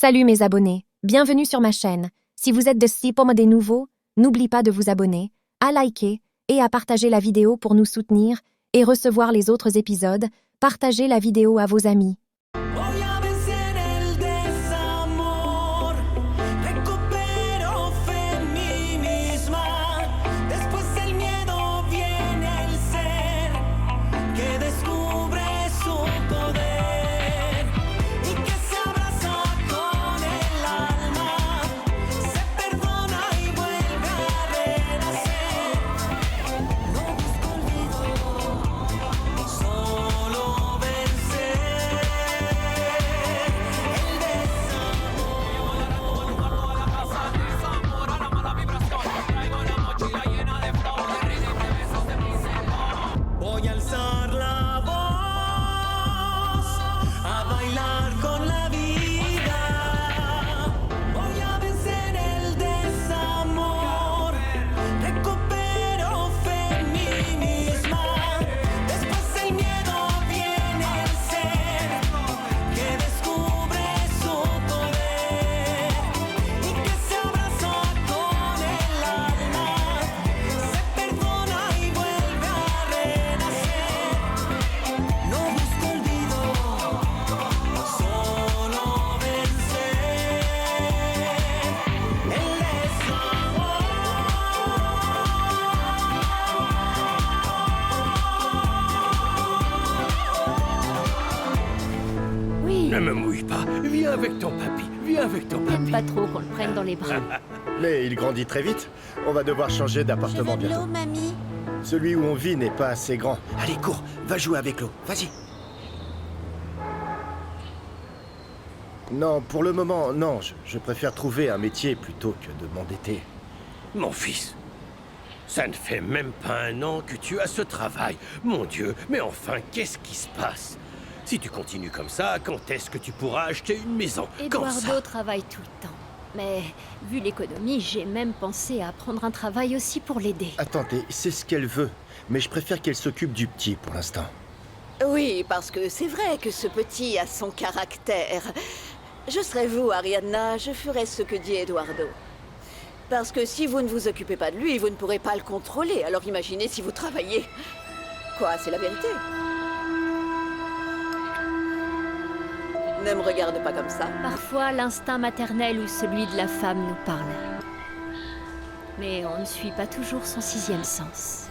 Salut mes abonnés, bienvenue sur ma chaîne. Si vous êtes de Sipom des nouveaux, n'oubliez pas de vous abonner, à liker et à partager la vidéo pour nous soutenir et recevoir les autres épisodes. Partagez la vidéo à vos amis. Voy a vencer el desamor, recupero fe en mí misma. Después del miedo viene el ser que descubre su poder y que se abraza con el alma, se perdona y vuelve a renacer. No busco olvido, solo vencer. Voy a alzar la voz, a bailar con la vida. Voy a vencer el desamor, recupero fe en mí misma. Después del miedo viene el ser que descubre su poder y que se abraza con el alma, se perdona y vuelve a renacer. No busco olvido, solo vencer el desamor. Oui, Ne me mouille pas. Viens avec ton papy. Viens avec ton j'aime papy. pas trop qu'on le prenne dans les bras. Mais il grandit très vite. On va devoir changer d'appartement bientôt. mamie. Celui où on vit n'est pas assez grand. Allez, cours. Va jouer avec l'eau. Vas-y. Non, pour le moment, non. Je préfère trouver un métier plutôt que de m'endetter. Mon fils, ça ne fait même pas un an que tu as ce travail. Mon Dieu, mais enfin, qu'est-ce qui se passe? Si tu continues comme ça, quand est-ce que tu pourras acheter une maison? Quand ça? Eduardo travaille tout le temps. Mais vu l'économie, j'ai même pensé à prendre un travail aussi pour l'aider. Attendez, c'est ce qu'elle veut. Mais je préfère qu'elle s'occupe du petit pour l'instant. Oui, parce que c'est vrai que ce petit a son caractère. Je serais vous, Ariadna, je ferais ce que dit Eduardo. Parce que si vous ne vous occupez pas de lui, vous ne pourrez pas le contrôler. Alors imaginez si vous travaillez. Quoi, c'est la vérité. Ne me regarde pas comme ça. Parfois, l'instinct maternel ou celui de la femme nous parle. Mais on ne suit pas toujours son sixième sens.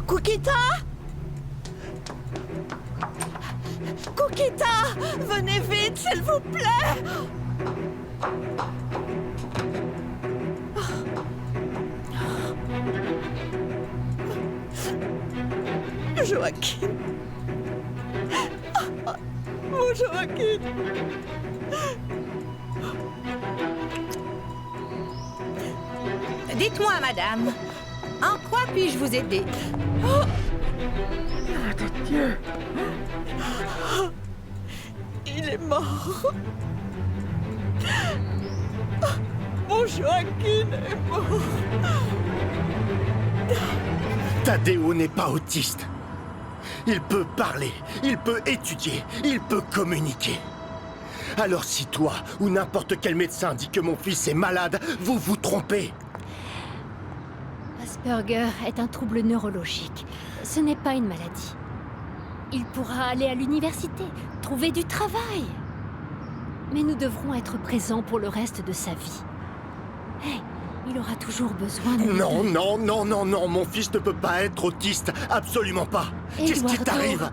Kukita Kukita, venez vite, s'il vous plaît. Joaquin. Mon Joaquin. Dites-moi, madame, en quoi puis-je vous aider? Il est mort. Mon Joaquin est mort. Tadeo n'est pas autiste. Il peut parler, il peut étudier, il peut communiquer. Alors si toi ou n'importe quel médecin dit que mon fils est malade, vous vous trompez. Asperger est un trouble neurologique. Ce n'est pas une maladie. Il pourra aller à l'université, trouver du travail. Mais nous devrons être présents pour le reste de sa vie. Hey, il aura toujours besoin de... Non, non, non, non, non, mon fils ne peut pas être autiste, absolument pas. Qu'est-ce qui Eduardo, t'arrive?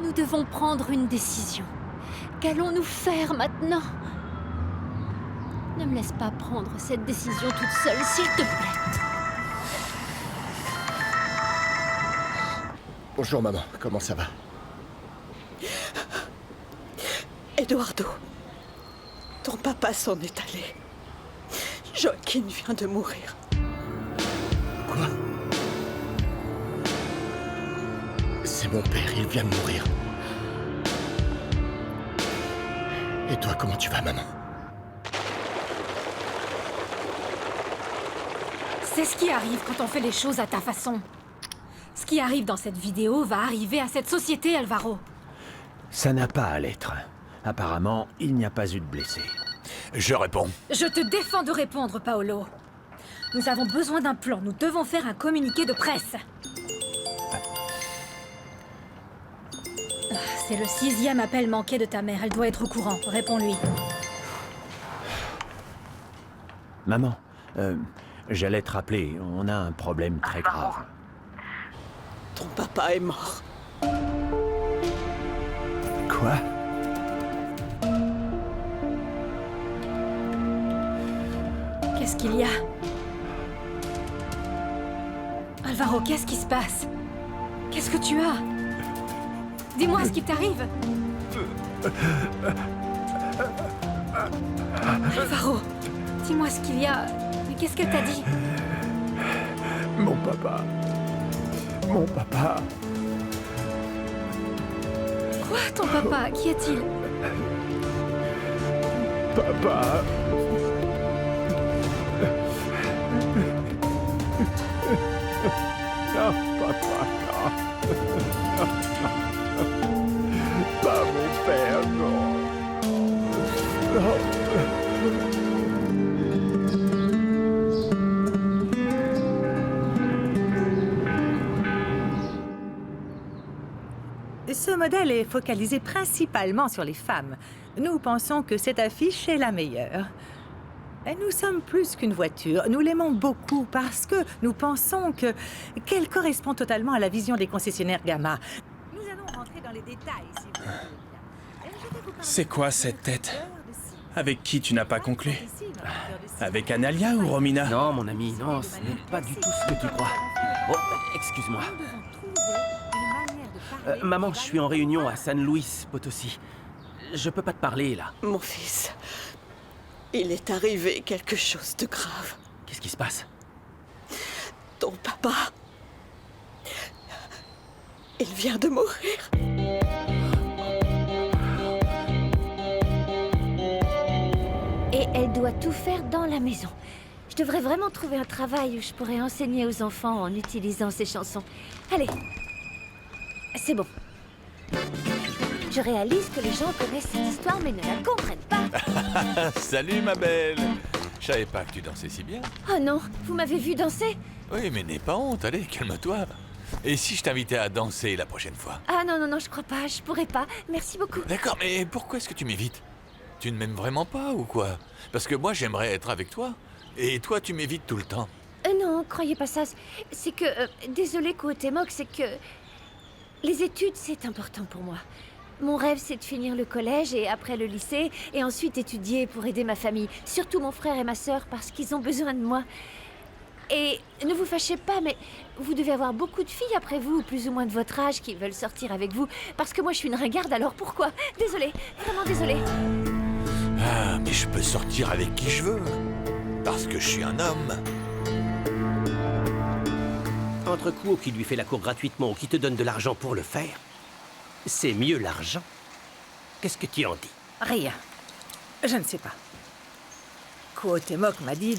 Nous devons prendre une décision. Qu'allons-nous faire maintenant? Ne me laisse pas prendre cette décision toute seule, s'il te plaît. Bonjour maman, comment ça va? Eduardo, ton papa s'en est allé. Joaquin vient de mourir. Quoi? C'est mon père, il vient de mourir. Et toi, comment tu vas, maman? C'est ce qui arrive quand on fait les choses à ta façon. Ce qui arrive dans cette vidéo va arriver à cette société, Alvaro. Ça n'a pas à l'être. Apparemment, il n'y a pas eu de blessés. Je réponds. Je te défends de répondre, Paolo. Nous avons besoin d'un plan. Nous devons faire un communiqué de presse. C'est le 6e appel manqué de ta mère. Elle doit être au courant. Réponds-lui. Maman, j'allais te rappeler, on a un problème très grave. Ton papa est mort. Quoi? Qu'est-ce qu'il y a? Alvaro, qu'est-ce qui se passe? Qu'est-ce que tu as? Dis-moi ce qui t'arrive. Alvaro, dis-moi ce qu'il y a. Mais qu'est-ce qu'elle t'a dit? Mon papa. Mon papa. Quoi, ton papa? Qu'y a-t-il? Papa. Non, papa, non. Pas mon père, non. Non. Ce modèle est focalisé principalement sur les femmes. Nous pensons que cette affiche est la meilleure. Et nous sommes plus qu'une voiture. Nous l'aimons beaucoup parce que nous pensons qu'elle correspond totalement à la vision des concessionnaires Gamma. Nous allons rentrer dans les détails, si vous voulez bien. Et je vais vous parler C'est quoi de cette tête? de scie. Avec qui tu n'as pas conclu? Ici, notre cœur de scie. Avec Analia ou Romina? Non, mon ami, non, ce n'est pas du tout ce que tu crois. Oh, excuse-moi. Nous devons trouver une manière de parler Maman, qui je va suis en nous réunion à faire San Luis, Potosi. Je peux pas te parler, là. Mon fils, il est arrivé quelque chose de grave. Qu'est-ce qui se passe? Ton papa, il vient de mourir. Et elle doit tout faire dans la maison. Je devrais vraiment trouver un travail où je pourrais enseigner aux enfants en utilisant ces chansons. Allez, c'est bon. Je réalise que les gens connaissent cette histoire mais ne la comprennent pas. Salut ma belle. Je savais pas que tu dansais si bien. Oh non, vous m'avez vu danser? Oui, mais n'aie pas honte, allez, calme-toi. Et si je t'invitais à danser la prochaine fois? Ah non, non, non, je crois pas, je pourrais pas. Merci beaucoup. D'accord, mais pourquoi est-ce que tu m'évites? Tu ne m'aimes vraiment pas ou quoi? Parce que moi j'aimerais être avec toi. Et toi tu m'évites tout le temps. Non, croyez pas ça. C'est que... désolé, Cuauhtémoc, c'est que... Les études, c'est important pour moi. Mon rêve, c'est de finir le collège et après le lycée, et ensuite étudier pour aider ma famille. Surtout mon frère et ma sœur, parce qu'ils ont besoin de moi. Et ne vous fâchez pas, mais vous devez avoir beaucoup de filles après vous, plus ou moins de votre âge, qui veulent sortir avec vous. Parce que moi, je suis une ringarde, alors pourquoi? Désolée, vraiment désolée. Ah, mais je peux sortir avec qui je veux. Parce que je suis un homme. Entre Kuo qui lui fait la cour gratuitement ou qui te donne de l'argent pour le faire, c'est mieux l'argent. Qu'est-ce que tu en dis? Rien. Je ne sais pas. Cuauhtémoc m'a dit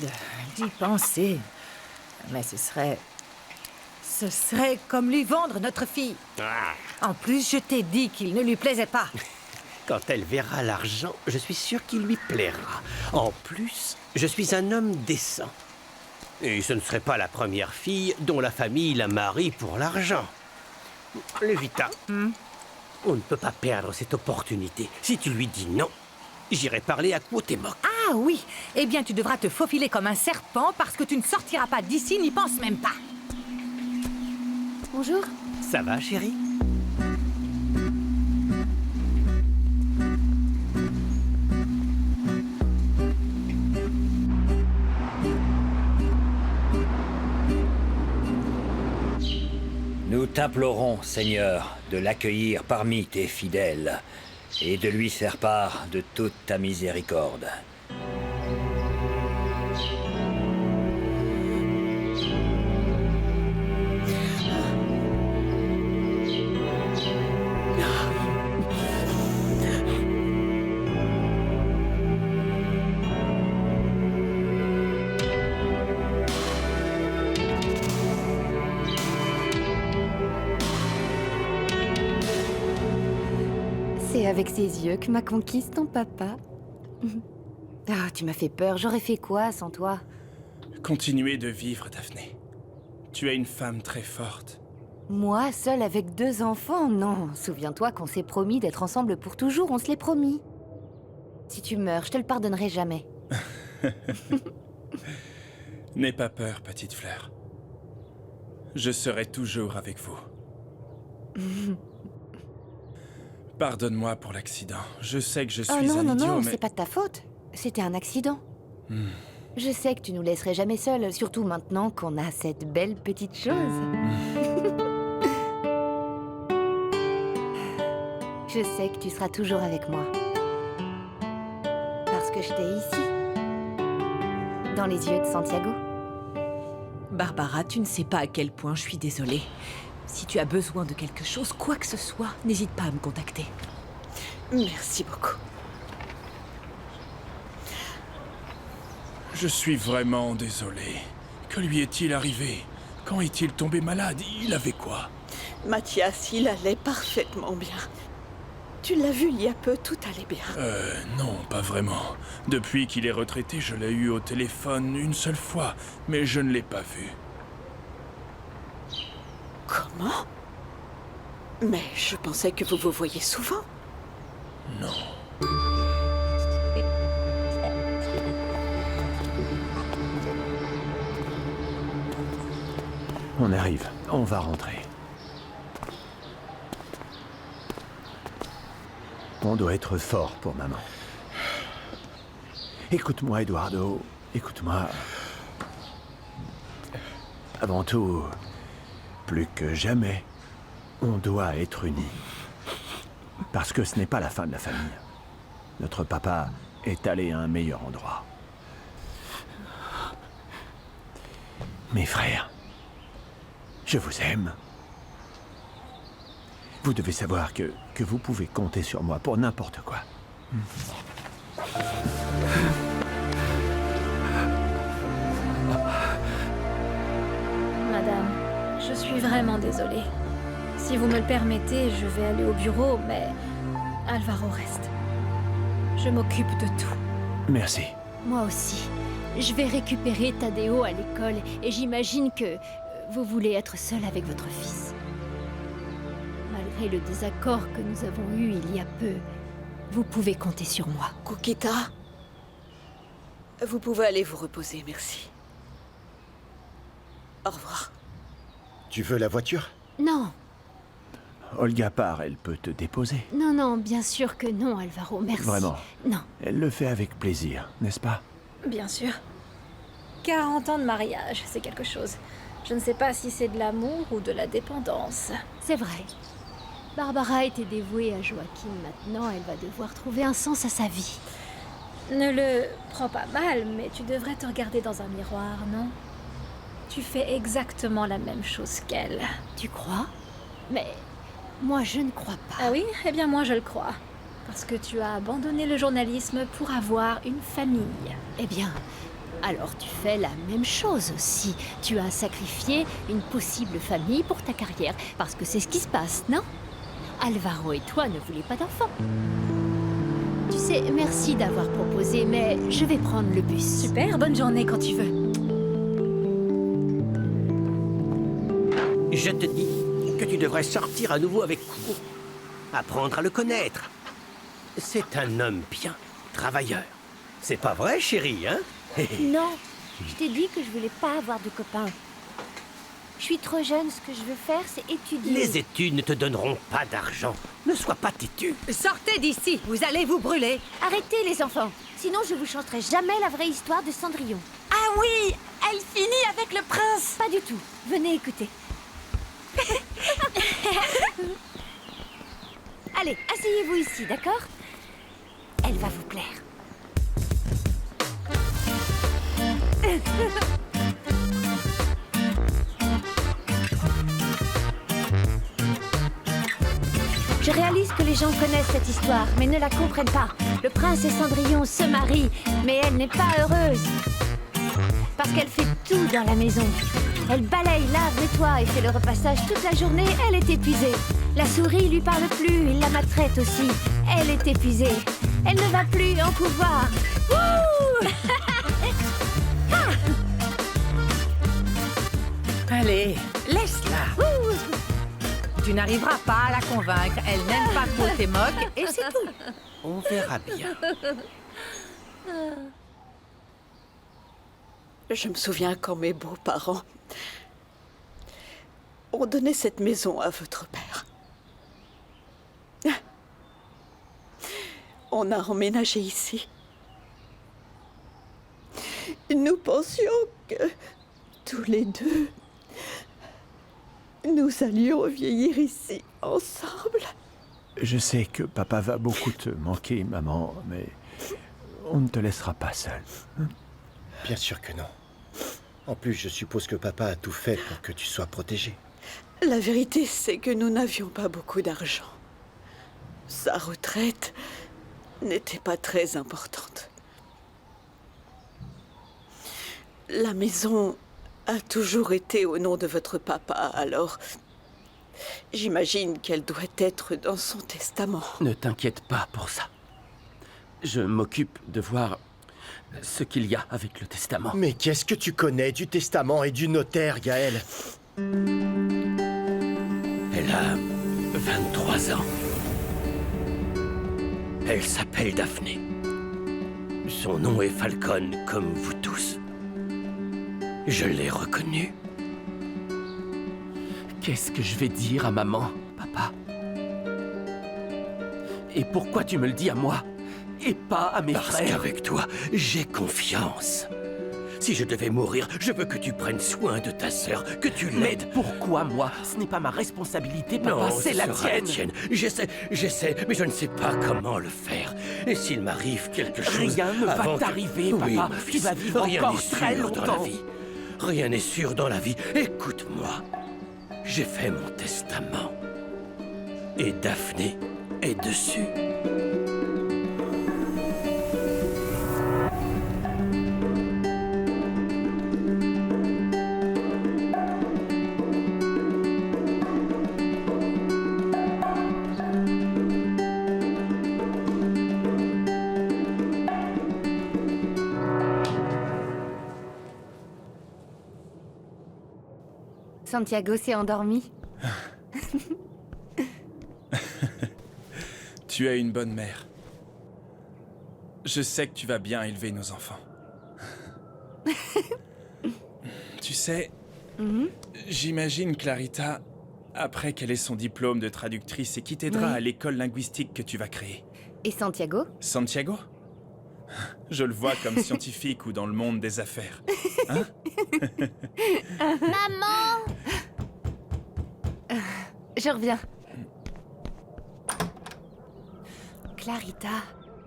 d'y penser. Mais ce serait comme lui vendre notre fille. Ah, En plus, je t'ai dit qu'il ne lui plaisait pas. quand elle verra l'argent, je suis sûr qu'il lui plaira. En plus, je suis un homme décent. Et ce ne serait pas la première fille dont la famille la marie pour l'argent. Levita, on ne peut pas perdre cette opportunité. Si tu lui dis non, j'irai parler à Cuauhtémoc. Ah oui. Eh bien, tu devras te faufiler comme un serpent parce que tu ne sortiras pas d'ici, n'y pense même pas. Bonjour. Ça va, chérie? Nous t'implorons, Seigneur, de l'accueillir parmi tes fidèles et de lui faire part de toute ta miséricorde. avec ses yeux que m'a conquise ton papa. Ah, tu m'as fait peur. J'aurais fait quoi sans toi? Continuez de vivre, Daphné. Tu es une femme très forte. Moi, seule avec 2 enfants? Non, souviens-toi qu'on s'est promis d'être ensemble pour toujours, on se l'est promis. Si tu meurs, je te le pardonnerai jamais. N'aie pas peur, petite fleur. Je serai toujours avec vous. Pardonne-moi pour l'accident. Je sais que je suis Oh non, un non, idiot, non, mais... c'est pas de ta faute. C'était un accident. Je sais que tu nous laisserais jamais seuls, surtout maintenant qu'on a cette belle petite chose. Je sais que tu seras toujours avec moi. Parce que je t'ai ici. Dans les yeux de Santiago. Barbara, tu ne sais pas à quel point je suis désolée. Si tu as besoin de quelque chose, quoi que ce soit, n'hésite pas à me contacter. Merci beaucoup. Je suis vraiment désolé. Que lui est-il arrivé? Quand est-il tombé malade? Il avait quoi? Mathias, il allait parfaitement bien. Tu l'as vu il y a peu, tout allait bien. Non, pas vraiment. Depuis qu'il est retraité, je l'ai eu au téléphone une seule fois, mais je ne l'ai pas vu. Comment? Mais je pensais que vous vous voyez souvent. Non. On arrive, on va rentrer. On doit être fort pour maman. Écoute-moi, Eduardo. Écoute-moi. Avant tout, plus que jamais, on doit être unis. Parce que ce n'est pas la fin de la famille. Notre papa est allé à un meilleur endroit. Mes frères, je vous aime. Vous devez savoir que vous pouvez compter sur moi pour n'importe quoi. Madame, je suis vraiment désolée. Si vous me le permettez, je vais aller au bureau, mais Alvaro reste. Je m'occupe de tout. Merci. Moi aussi. Je vais récupérer Tadeo à l'école et j'imagine que vous voulez être seul avec votre fils. Malgré le désaccord que nous avons eu il y a peu, vous pouvez compter sur moi. Kukita, vous pouvez aller vous reposer, merci. Au revoir. Tu veux la voiture? Non, Olga part, elle peut te déposer. non, non, bien sûr que non, Alvaro, merci. Vraiment. Non, Elle le fait avec plaisir, n'est-ce pas? bien sûr. 40 ans de mariage, c'est quelque chose. Je ne sais pas si c'est de l'amour ou de la dépendance. C'est vrai. Barbara était dévouée à Joaquin. Maintenant, elle va devoir trouver un sens à sa vie. Ne le prends pas mal, mais tu devrais te regarder dans un miroir, non? Tu fais exactement la même chose qu'elle. Tu crois? Mais moi, je ne crois pas. Ah oui? Eh bien, moi, je le crois. Parce que tu as abandonné le journalisme pour avoir une famille. Eh bien, alors tu fais la même chose aussi. Tu as sacrifié une possible famille pour ta carrière. Parce que c'est ce qui se passe, non? Alvaro et toi ne voulez pas d'enfants. Tu sais, merci d'avoir proposé, mais je vais prendre le bus. Super, bonne journée quand tu veux. Je te dis que tu devrais sortir à nouveau avec Kubo. Apprendre à le connaître. C'est un homme bien, travailleur. C'est pas vrai, chérie, hein? Non, je t'ai dit que je voulais pas avoir de copains. Je suis trop jeune, ce que je veux faire, c'est étudier. Les études ne te donneront pas d'argent. Ne sois pas têtu. Sortez d'ici, vous allez vous brûler. Arrêtez les enfants, sinon je vous chanterai jamais la vraie histoire de Cendrillon. Ah oui, elle finit avec le prince. Pas du tout, venez écouter. Allez, asseyez-vous ici, d'accord? Elle va vous plaire. Je réalise que les gens connaissent cette histoire, mais ne la comprennent pas. Le prince et Cendrillon se marient, mais elle n'est pas heureuse. Parce qu'elle fait tout dans la maison. Elle balaye, lave, nettoie et fait le repassage toute la journée, elle est épuisée. La souris lui parle plus, il la maltraite aussi. Elle est épuisée. Elle ne va plus en pouvoir. Wouh! Allez, laisse-la. Tu n'arriveras pas à la convaincre. Elle n'aime pas trop tes moques et c'est tout. On verra bien. Je me souviens quand mes beaux-parents ont donné cette maison à votre père. On a emménagé ici. Nous pensions que tous les deux, nous allions vieillir ici ensemble. Je sais que papa va beaucoup te manquer, maman, mais on ne te laissera pas seule. Bien sûr que non. En plus, je suppose que papa a tout fait pour que tu sois protégée. La vérité, c'est que nous n'avions pas beaucoup d'argent. Sa retraite n'était pas très importante. La maison a toujours été au nom de votre papa, alors j'imagine qu'elle doit être dans son testament. Ne t'inquiète pas pour ça. Je m'occupe de voir ce qu'il y a avec le testament. Mais qu'est-ce que tu connais du testament et du notaire, Gaël? Elle a 23 ans. Elle s'appelle Daphné. Son nom est Falcon, comme vous tous. Je l'ai reconnue. Qu'est-ce que je vais dire à maman, papa? Et pourquoi tu me le dis à moi et pas à mes Parce frères? qu'avec toi, j'ai confiance. Si je devais mourir, je veux que tu prennes soin de ta sœur, que tu Mais l'aides. pourquoi moi? Ce n'est pas ma responsabilité, papa, Non, c'est ce la sera tienne. J'essaie, mais je ne sais pas comment le faire. Et s'il m'arrive quelque chose... Rien ne va avant que- t'arriver, Oui, papa. mon Tu fils, vas vivre rien encore n'est très sûr dans la longtemps. vie. Rien n'est sûr dans la vie. Écoute-moi. J'ai fait mon testament. Et Daphné est dessus. Santiago s'est endormi. Tu es une bonne mère. Je sais que tu vas bien élever nos enfants. Tu sais, j'imagine Clarita, après qu'elle ait son diplôme de traductrice et qui t'aidera Oui. à l'école linguistique que tu vas créer. Et Santiago? Santiago? Je le vois comme scientifique ou dans le monde des affaires. Hein? Maman! Je reviens. Clarita,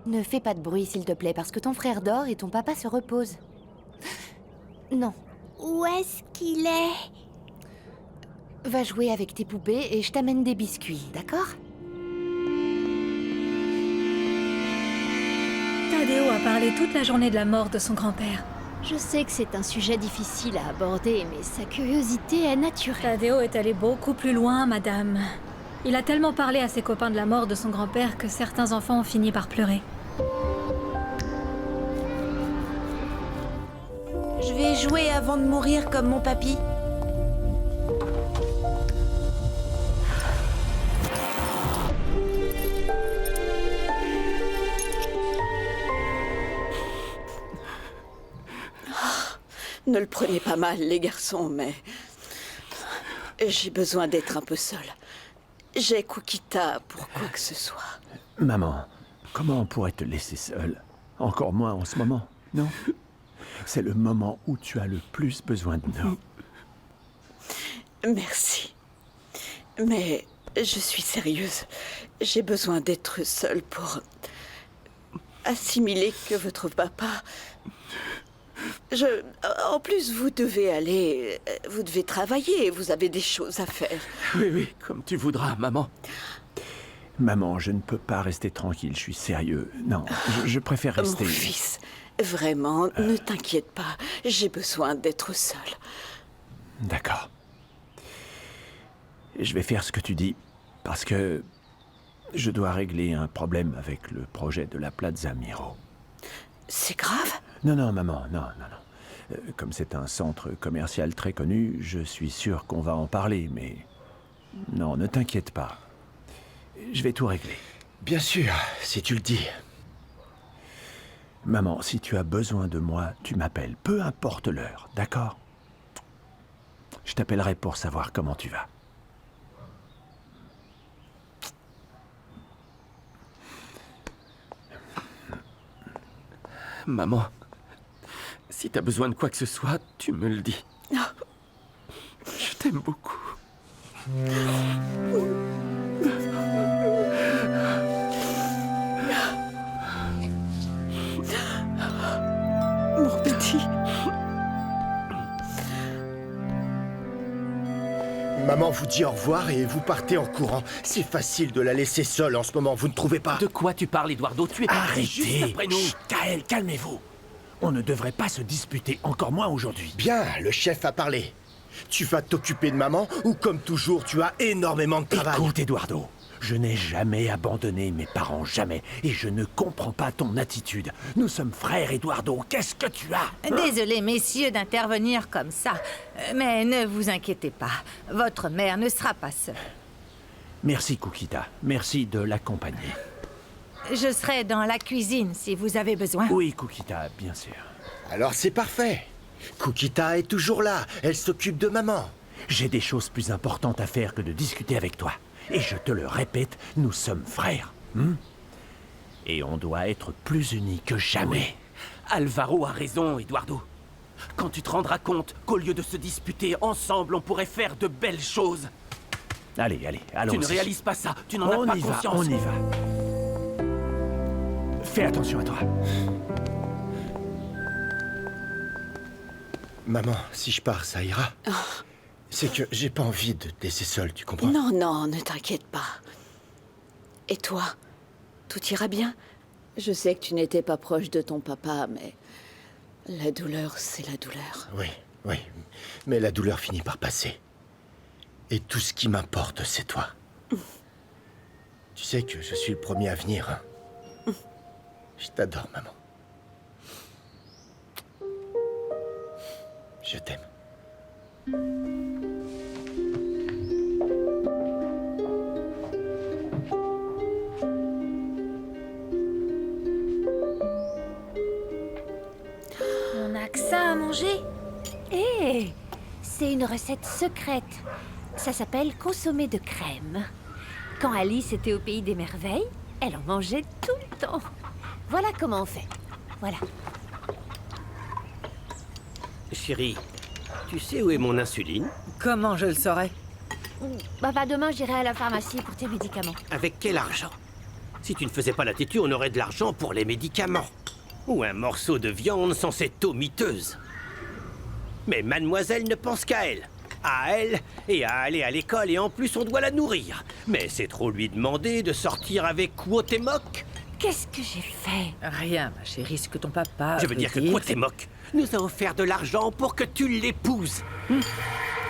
ne fais pas de bruit s'il te plaît, parce que ton frère dort et ton papa se repose. Non. Où est-ce qu'il est? Va jouer avec tes poupées et je t'amène des biscuits, d'accord? Tadeo a parlé toute la journée de la mort de son grand-père. Je sais que c'est un sujet difficile à aborder, mais sa curiosité est naturelle. Tadeo est allé beaucoup plus loin, madame. Il a tellement parlé à ses copains de la mort de son grand-père que certains enfants ont fini par pleurer. Je vais jouer avant de mourir comme mon papy. Ne le prenez pas mal, les garçons, mais j'ai besoin d'être un peu seule. J'ai Kukita pour quoi que ce soit. Maman, comment on pourrait te laisser seule? Encore moins en ce moment, non? C'est le moment où tu as le plus besoin de nous. Merci. Mais je suis sérieuse. J'ai besoin d'être seule pour assimiler que votre papa... En plus, vous devez travailler, vous avez des choses à faire. Oui, oui, comme tu voudras, maman. Maman, je ne peux pas rester tranquille, je suis sérieux. Non, je préfère rester... Mon fils, vraiment, ne t'inquiète pas, j'ai besoin d'être seule. D'accord. Je vais faire ce que tu dis, parce que Je dois régler un problème avec le projet de la Plaza Miro. C'est grave? Non, non, maman, non. Comme c'est un centre commercial très connu, je suis sûr qu'on va en parler, mais... Non, ne t'inquiète pas. Je vais tout régler. Bien sûr, si tu le dis. Maman, si tu as besoin de moi, tu m'appelles, peu importe l'heure, d'accord? Je t'appellerai pour savoir comment tu vas. Maman, si t'as besoin de quoi que ce soit, tu me le dis. Je t'aime beaucoup. Mon petit. Maman vous dit au revoir et vous partez en courant. C'est facile de la laisser seule en ce moment, vous ne trouvez pas? De quoi tu parles, Eduardo? Tu es parti juste Arrêtez! après nous. Chut, Gaël, calmez-vous. On ne devrait pas se disputer, encore moins aujourd'hui. Bien, le chef a parlé. Tu vas t'occuper de maman ou comme toujours, tu as énormément de travail? Écoute, Eduardo, je n'ai jamais abandonné mes parents, jamais. Et je ne comprends pas ton attitude. Nous sommes frères, Eduardo. Qu'est-ce que tu as? Désolé, messieurs, d'intervenir comme ça. Mais ne vous inquiétez pas. Votre mère ne sera pas seule. Merci, Kukita. Merci de l'accompagner. Je serai dans la cuisine si vous avez besoin. Oui, Kukita, bien sûr. Alors c'est parfait. Kukita est toujours là. Elle s'occupe de maman. J'ai des choses plus importantes à faire que de discuter avec toi. Et je te le répète, nous sommes frères. Et on doit être plus unis que jamais. Oui. Alvaro a raison, Eduardo. Quand tu te rendras compte qu'au lieu de se disputer ensemble, on pourrait faire de belles choses. Allez, allons-y. Tu ne réalises pas ça, tu n'en as pas conscience. On y va. Fais attention à toi. Maman, si je pars, ça ira? C'est que j'ai pas envie de te laisser seule, tu comprends? Non, non, ne t'inquiète pas. Et toi, tout ira bien? Je sais que tu n'étais pas proche de ton papa, mais la douleur, c'est la douleur. Oui, mais la douleur finit par passer. Et tout ce qui m'importe, c'est toi. Tu sais que je suis le premier à venir, hein? Je t'adore, maman. Je t'aime. On n'a que ça à manger. Hé, c'est une recette secrète. Ça s'appelle consommé de crème. Quand Alice était au pays des merveilles, elle en mangeait tout le temps. Voilà comment on fait. Voilà. Chérie, tu sais où est mon insuline? Comment je le saurais? Bah, demain, j'irai à la pharmacie pour tes médicaments. Avec quel argent? Si tu ne faisais pas la têtue, on aurait de l'argent pour les médicaments. Ou un morceau de viande sans cette eau miteuse. Mais mademoiselle ne pense qu'à elle. À elle et à aller à l'école, et en plus on doit la nourrir. Mais c'est trop lui demander de sortir avec Cuauhtémoc. Qu'est-ce que j'ai fait? Rien, ma chérie, ce que ton papa... Je veux dire que Cuauhtémoc nous a offert de l'argent pour que tu l'épouses.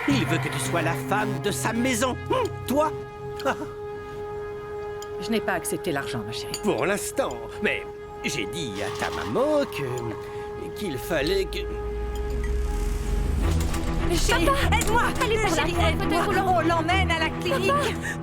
Il veut que tu sois la femme de sa maison. Toi? Je n'ai pas accepté l'argent, ma chérie. Pour l'instant. Mais j'ai dit à ta maman qu'il fallait que... Chérie, aide-moi! Chérie, aide-moi! On l'emmène à la clinique!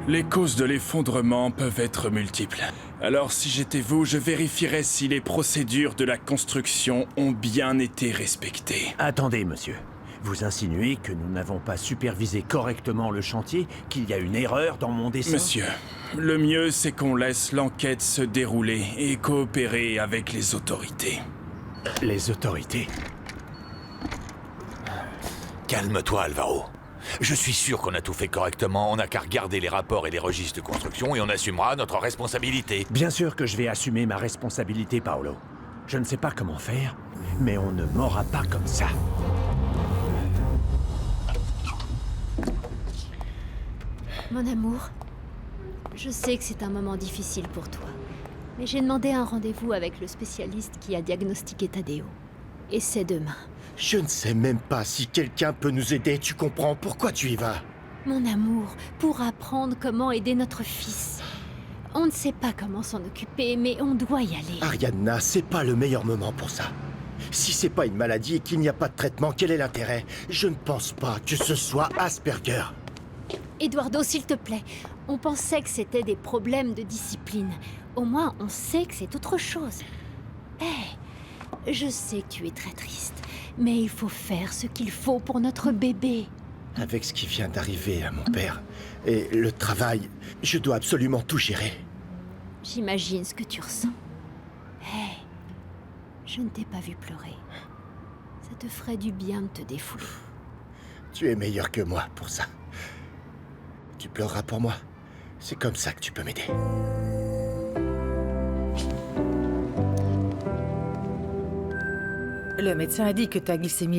Les causes de l'effondrement peuvent être multiples. Alors si j'étais vous, je vérifierais si les procédures de la construction ont bien été respectées. Attendez, monsieur. Vous insinuez que nous n'avons pas supervisé correctement le chantier, qu'il y a une erreur dans mon dessin? Monsieur, le mieux c'est qu'on laisse l'enquête se dérouler et coopérer avec les autorités. Les autorités? Calme-toi, Alvaro. Je suis sûr qu'on a tout fait correctement, on n'a qu'à regarder les rapports et les registres de construction et on assumera notre responsabilité. Bien sûr que je vais assumer ma responsabilité, Paolo. Je ne sais pas comment faire, mais on ne m'aura pas comme ça. Mon amour, je sais que c'est un moment difficile pour toi, mais j'ai demandé un rendez-vous avec le spécialiste qui a diagnostiqué Tadeo. Et c'est demain. Je ne sais même pas si quelqu'un peut nous aider, tu comprends? Pourquoi tu y vas? Mon amour, pour apprendre comment aider notre fils. On ne sait pas comment s'en occuper, mais on doit y aller. Ariadna, c'est pas le meilleur moment pour ça. Si c'est pas une maladie et qu'il n'y a pas de traitement, quel est l'intérêt? Je ne pense pas que ce soit Asperger. Eduardo, s'il te plaît, on pensait que c'était des problèmes de discipline. Au moins, on sait que c'est autre chose. Hé, je sais que tu es très triste, mais il faut faire ce qu'il faut pour notre bébé. Avec ce qui vient d'arriver à mon père et le travail, je dois absolument tout gérer. J'imagine ce que tu ressens. Hé, je ne t'ai pas vu pleurer. Ça te ferait du bien de te défouler. Tu es meilleur que moi pour ça. Tu pleureras pour moi. C'est comme ça que tu peux m'aider. Le médecin a dit que ta glycémie